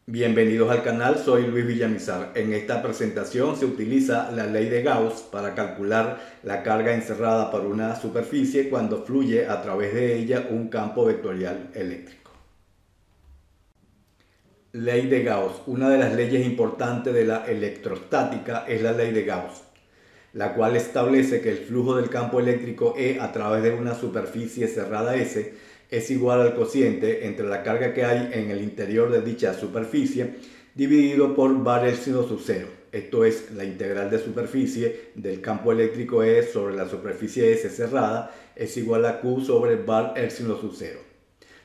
Bienvenidos al canal, soy Luis Villamizar. En esta presentación se utiliza la ley de Gauss para calcular la carga encerrada por una superficie cuando fluye a través de ella un campo vectorial eléctrico. Ley de Gauss. Una de las leyes importantes de la electrostática es la ley de Gauss, la cual establece que el flujo del campo eléctrico E a través de una superficie cerrada S es igual al cociente entre la carga que hay en el interior de dicha superficie dividido por var epsilon sub 0. Esto es la integral de superficie del campo eléctrico E sobre la superficie S cerrada es igual a Q sobre var epsilon sub 0,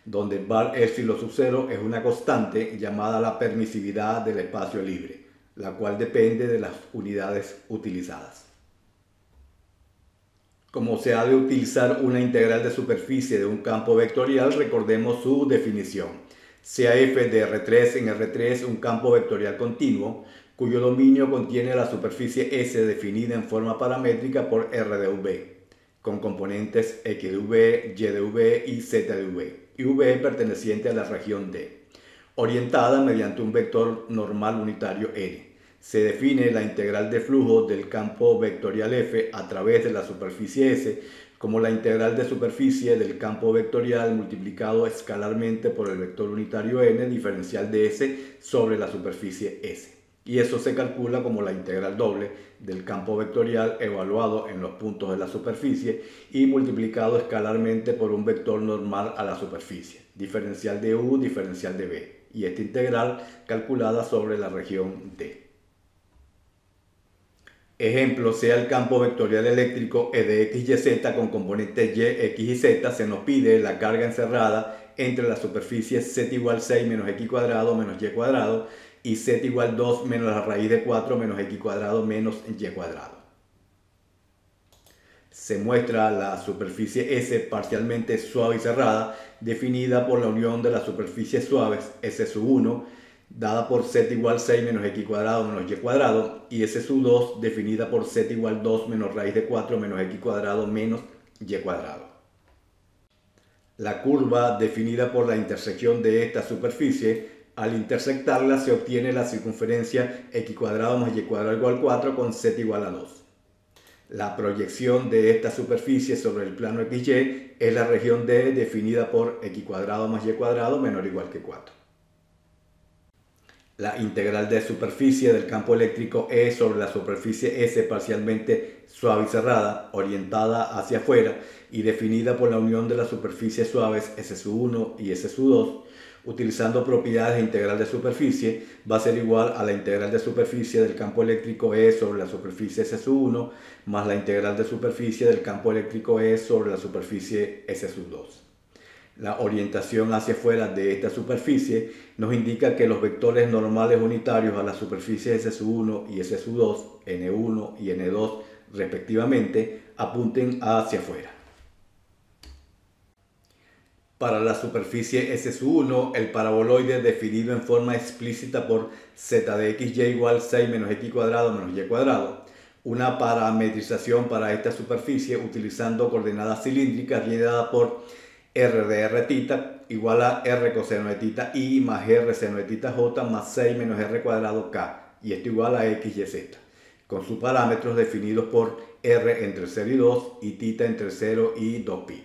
donde var epsilon sub 0 es una constante llamada la permisividad del espacio libre, la cual depende de las unidades utilizadas. Como se ha de utilizar una integral de superficie de un campo vectorial, recordemos su definición. Sea f de R3 en R3 un campo vectorial continuo, cuyo dominio contiene la superficie S definida en forma paramétrica por R de V, con componentes X de V, Y de V y Z de V, y V perteneciente a la región D, orientada mediante un vector normal unitario N. Se define la integral de flujo del campo vectorial F a través de la superficie S como la integral de superficie del campo vectorial multiplicado escalarmente por el vector unitario n diferencial de S sobre la superficie S. Y eso se calcula como la integral doble del campo vectorial evaluado en los puntos de la superficie y multiplicado escalarmente por un vector normal a la superficie, diferencial de U, diferencial de B, y esta integral calculada sobre la región D. Ejemplo, sea el campo vectorial eléctrico E de X, Y, Z con componentes Y, X y Z, se nos pide la carga encerrada entre la superficie Z igual 6 menos X cuadrado menos Y cuadrado y Z igual 2 menos la raíz de 4 menos X cuadrado menos Y cuadrado. Se muestra la superficie S parcialmente suave y cerrada, definida por la unión de las superficies suaves S sub 1, dada por z igual 6 menos x cuadrado menos y cuadrado, y S sub 2 definida por z igual 2 menos raíz de 4 menos x cuadrado menos y cuadrado. La curva definida por la intersección de esta superficie, al intersectarla se obtiene la circunferencia x cuadrado más y cuadrado igual 4 con z igual a 2. La proyección de esta superficie sobre el plano XY es la región D definida por x cuadrado más y cuadrado menor o igual que 4. La integral de superficie del campo eléctrico E sobre la superficie S parcialmente suave y cerrada, orientada hacia afuera y definida por la unión de las superficies suaves S sub 1 y S sub 2, utilizando propiedades de integral de superficie, va a ser igual a la integral de superficie del campo eléctrico E sobre la superficie S sub 1 más la integral de superficie del campo eléctrico E sobre la superficie S sub 2. La orientación hacia afuera de esta superficie nos indica que los vectores normales unitarios a la superficie S1 y S2, N1 y N2 respectivamente, apunten hacia afuera. Para la superficie S1, el paraboloide definido en forma explícita por z de xy igual 6 menos x cuadrado menos y cuadrado. Una parametrización para esta superficie utilizando coordenadas cilíndricas viene dada por r de r tita igual a r coseno de tita i más r seno de tita j más 6 menos r cuadrado k, y esto igual a x y z, con sus parámetros definidos por r entre 0 y 2 y tita entre 0 y 2pi.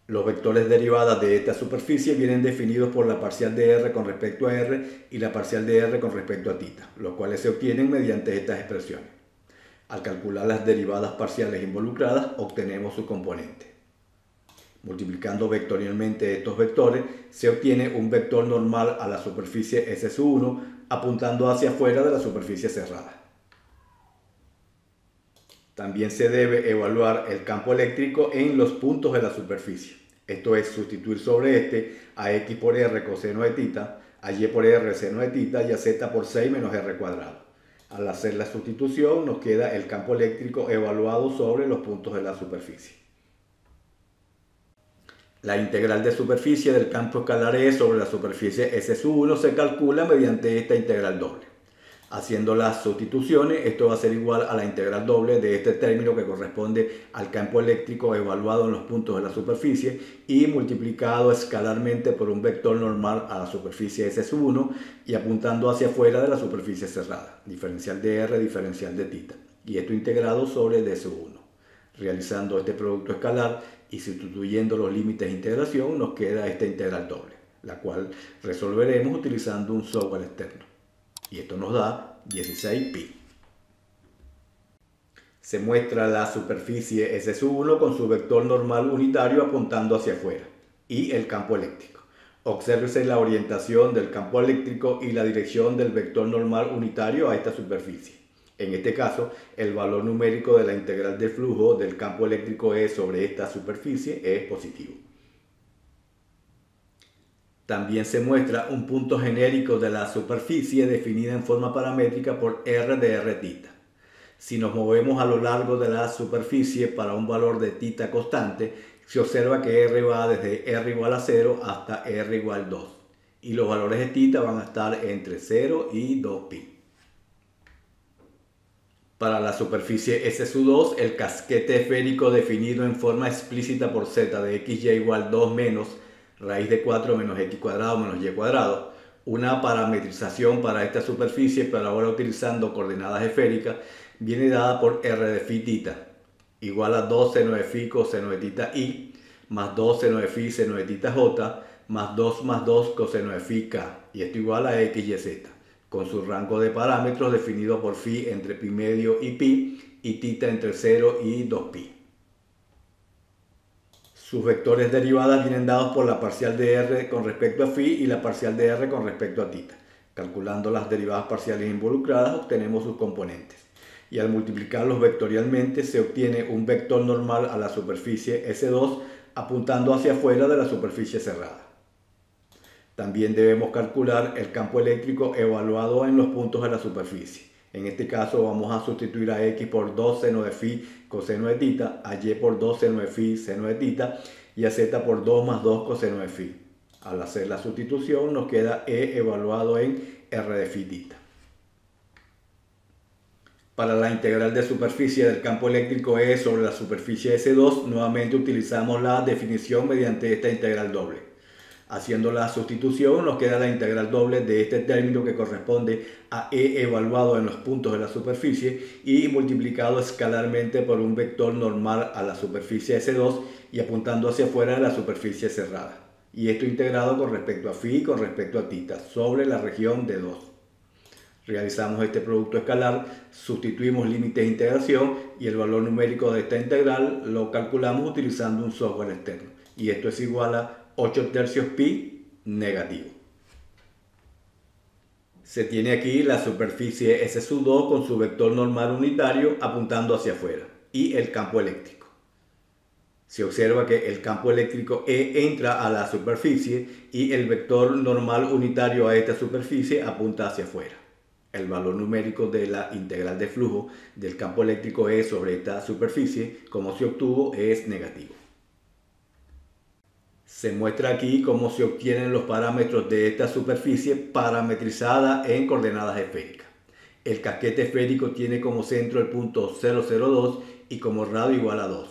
Los vectores derivadas de esta superficie vienen definidos por la parcial de r con respecto a r y la parcial de r con respecto a tita, los cuales se obtienen mediante estas expresiones. Al calcular las derivadas parciales involucradas, obtenemos su componente. Multiplicando vectorialmente estos vectores, se obtiene un vector normal a la superficie S1 apuntando hacia afuera de la superficie cerrada. También se debe evaluar el campo eléctrico en los puntos de la superficie. Esto es sustituir sobre este a x por r coseno de tita, a y por r seno de tita y a z por 6 menos r cuadrado. Al hacer la sustitución nos queda el campo eléctrico evaluado sobre los puntos de la superficie. La integral de superficie del campo escalar E sobre la superficie S1 se calcula mediante esta integral doble. Haciendo las sustituciones, esto va a ser igual a la integral doble de este término que corresponde al campo eléctrico evaluado en los puntos de la superficie y multiplicado escalarmente por un vector normal a la superficie S1 y apuntando hacia afuera de la superficie cerrada, diferencial de R, diferencial de θ, y esto integrado sobre D1. Realizando este producto escalar y sustituyendo los límites de integración, nos queda esta integral doble, la cual resolveremos utilizando un software externo. Y esto nos da 16pi. Se muestra la superficie S1 con su vector normal unitario apuntando hacia afuera y el campo eléctrico. Obsérvese la orientación del campo eléctrico y la dirección del vector normal unitario a esta superficie. En este caso, el valor numérico de la integral de flujo del campo eléctrico E sobre esta superficie es positivo. También se muestra un punto genérico de la superficie definida en forma paramétrica por R de Rθ. Si nos movemos a lo largo de la superficie para un valor de θ constante, se observa que R va desde R igual a 0 hasta R igual a 2 y los valores de θ van a estar entre 0 y 2pi. Para la superficie S2, el casquete esférico definido en forma explícita por z de xy igual 2 menos raíz de 4 menos x cuadrado menos y cuadrado, una parametrización para esta superficie, pero ahora utilizando coordenadas esféricas, viene dada por r de phi θ, igual a 2 seno de phi coseno de θ i, más 2 seno de phi seno de θ j, más 2 coseno de phi k, y esto igual a x y z, con su rango de parámetros definido por phi entre pi medio y pi, y θ entre 0 y 2pi. Sus vectores derivadas vienen dados por la parcial de r con respecto a phi y la parcial de r con respecto a θ. Calculando las derivadas parciales involucradas obtenemos sus componentes. Y al multiplicarlos vectorialmente se obtiene un vector normal a la superficie S2 apuntando hacia afuera de la superficie cerrada. También debemos calcular el campo eléctrico evaluado en los puntos de la superficie. En este caso vamos a sustituir a x por 2 seno de phi coseno de θ, a y por 2 seno de phi seno de θ y a z por 2 más 2 coseno de phi. Al hacer la sustitución nos queda E evaluado en R de phi θ. Para la integral de superficie del campo eléctrico E sobre la superficie S2, nuevamente utilizamos la definición mediante esta integral doble. Haciendo la sustitución nos queda la integral doble de este término que corresponde a E evaluado en los puntos de la superficie y multiplicado escalarmente por un vector normal a la superficie S2 y apuntando hacia afuera de la superficie cerrada. Y esto integrado con respecto a phi y con respecto a θ sobre la región de 2. Realizamos este producto escalar, sustituimos límites de integración y el valor numérico de esta integral lo calculamos utilizando un software externo. Y esto es igual a 8/3 pi negativo. Se tiene aquí la superficie S2 con su vector normal unitario apuntando hacia afuera y el campo eléctrico. Se observa que el campo eléctrico E entra a la superficie y el vector normal unitario a esta superficie apunta hacia afuera. El valor numérico de la integral de flujo del campo eléctrico E sobre esta superficie, como se obtuvo, es negativo. Se muestra aquí cómo se obtienen los parámetros de esta superficie parametrizada en coordenadas esféricas. El casquete esférico tiene como centro el punto 0,02 y como radio igual a 2.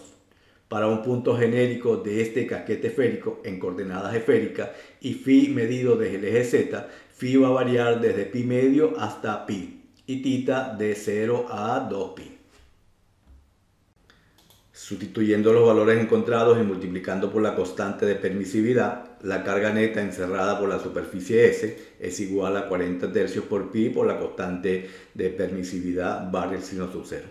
Para un punto genérico de este casquete esférico en coordenadas esféricas y phi medido desde el eje z, phi va a variar desde pi medio hasta pi y θ de 0 a 2pi. Sustituyendo los valores encontrados y multiplicando por la constante de permisividad, la carga neta encerrada por la superficie S es igual a 40/3 por pi por la constante de permisividad barra el seno sub 0.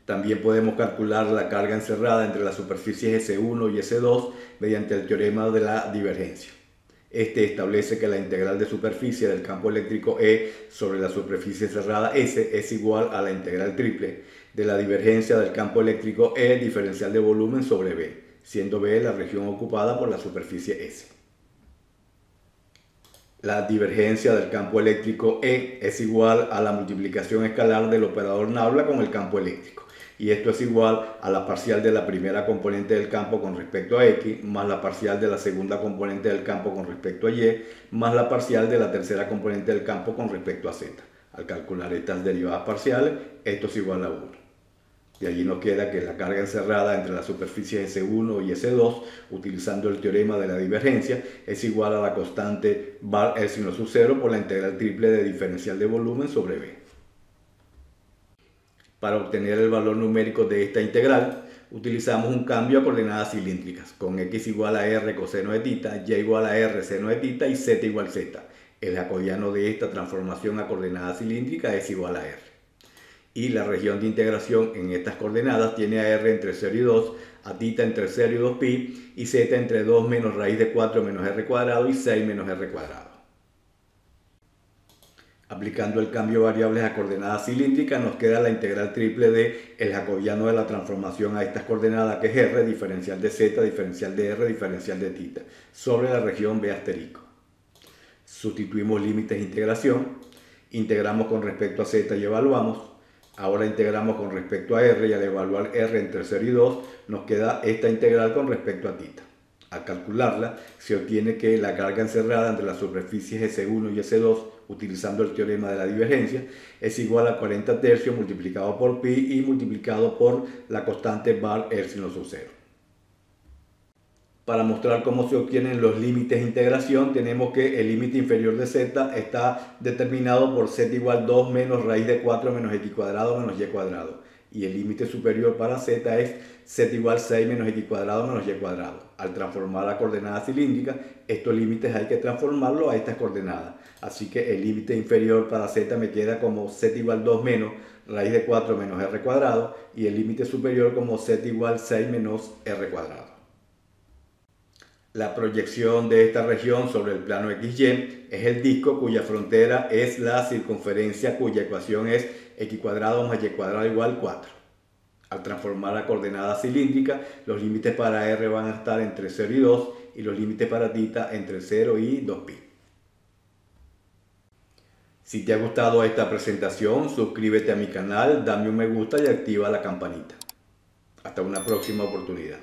También podemos calcular la carga encerrada entre las superficies S1 y S2 mediante el teorema de la divergencia. Este establece que la integral de superficie del campo eléctrico E sobre la superficie cerrada S es igual a la integral triple de la divergencia del campo eléctrico E diferencial de volumen sobre B, siendo B la región ocupada por la superficie S. La divergencia del campo eléctrico E es igual a la multiplicación escalar del operador Nabla con el campo eléctrico. y esto es igual a la parcial de la primera componente del campo con respecto a x, más la parcial de la segunda componente del campo con respecto a y, más la parcial de la tercera componente del campo con respecto a z. Al calcular estas derivadas parciales, esto es igual a 1. De allí nos queda que la carga encerrada entre las superficies S1 y S2, utilizando el teorema de la divergencia, es igual a la constante var L sin sub 0 por la integral triple de diferencial de volumen sobre B. Para obtener el valor numérico de esta integral, utilizamos un cambio a coordenadas cilíndricas, con x igual a r coseno de tita, y igual a r seno de tita y z igual z. El jacobiano de esta transformación a coordenada cilíndrica es igual a r. Y la región de integración en estas coordenadas tiene a r entre 0 y 2, a tita entre 0 y 2pi, y z entre 2 menos raíz de 4 menos r cuadrado y 6 menos r cuadrado. Aplicando el cambio de variables a coordenadas cilíndricas, nos queda la integral triple de el jacobiano de la transformación a estas coordenadas, que es r, diferencial de z, diferencial de r, diferencial de tita, sobre la región B asterisco. Sustituimos límites de integración, integramos con respecto a z y evaluamos. Ahora integramos con respecto a r, y al evaluar r entre 0 y 2 nos queda esta integral con respecto a tita. Al calcularla se obtiene que la carga encerrada entre las superficies S1 y S2, utilizando el teorema de la divergencia, es igual a 40 tercios multiplicado por pi y multiplicado por la constante var L sin sub 0. Para mostrar cómo se obtienen los límites de integración, tenemos que el límite inferior de z está determinado por z igual 2 menos raíz de 4 menos x cuadrado menos y cuadrado. Y el límite superior para z es z igual 6 menos x cuadrado menos y cuadrado. Al transformar la coordenada cilíndrica, estos límites hay que transformarlos a estas coordenadas. Así que el límite inferior para z me queda como z igual 2 menos raíz de 4 menos r cuadrado, y el límite superior como z igual 6 menos r cuadrado. La proyección de esta región sobre el plano XY es el disco cuya frontera es la circunferencia, cuya ecuación es x cuadrado más y cuadrado igual 4. Al transformar la coordenada cilíndrica, los límites para r van a estar entre 0 y 2 y los límites para tita entre 0 y 2pi. Si te ha gustado esta presentación, suscríbete a mi canal, dame un me gusta y activa la campanita. Hasta una próxima oportunidad.